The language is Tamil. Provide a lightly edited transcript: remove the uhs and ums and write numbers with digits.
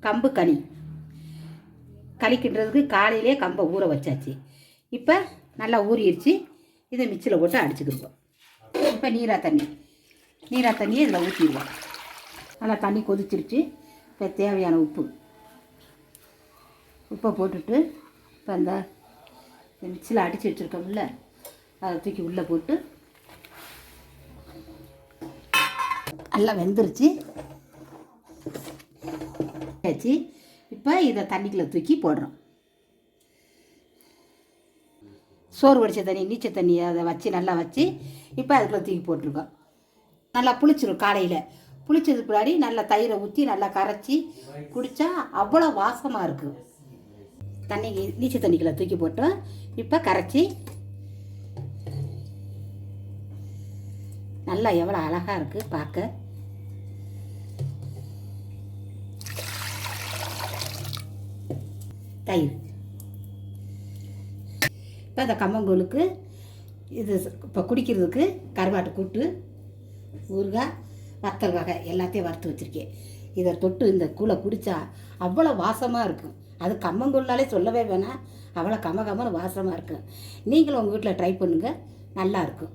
கம்பு களி களிக்கின்றதுக்கு காலையிலே கம்பை ஊற வச்சாச்சு. இப்போ நல்லா ஊறிடுச்சு. இதை மிக்சியில் போட்டு அடிச்சுக்கிடுவோம். இப்போ நீரா தண்ணியை இதில் ஊற்றிடுவோம். நல்லா தண்ணி கொதிச்சிருச்சு. இப்போ தேவையான உப்பை போட்டுட்டு இப்போ இந்த மிக்சியில் அடித்து வச்சுருக்கோம்ல அதை தூக்கி உள்ளே போட்டு நல்லா வெந்துருச்சு. இப்போ இதை தண்ணிக்குள்ளே தூக்கி போடுறோம். சோறு வடித்த தண்ணி நீச்சல் தண்ணி அதை வச்சு நல்லா வச்சு இப்போ அதுக்குள்ளே தூக்கி போட்டிருக்கோம். நல்லா புளிச்சிடும். காலையில் புளிச்சதுக்கு பின்னாடி நல்லா தயிரை ஊற்றி நல்லா கரைச்சி குடித்தா அவ்வளோ வாசமாக இருக்கும். நீச்சல் தண்ணிக்குள்ளே தூக்கி போட்டோம். இப்போ கரைச்சி நல்லா எவ்வளோ அழகாக இருக்குது பார்க்க. தயிர் இப்போ அந்த கம்மங்கூழுக்கு இது இப்போ குடிக்கிறதுக்கு கருவாட்டு கூட்டு, ஊறுகாய், வத்தல் வகை எல்லாத்தையும் வறுத்து வச்சுருக்கேன். இதை தொட்டு இந்த கூழை குடித்தா அவ்வளோ வாசமாக இருக்கும். அது கம்மங்கூழ்னாலே சொல்லவே வேணாம், அவ்வளோ கம்மன்னு வாசமாக இருக்கும். நீங்களும் உங்கள் வீட்டில் ட்ரை பண்ணுங்கள், நல்லாயிருக்கும்.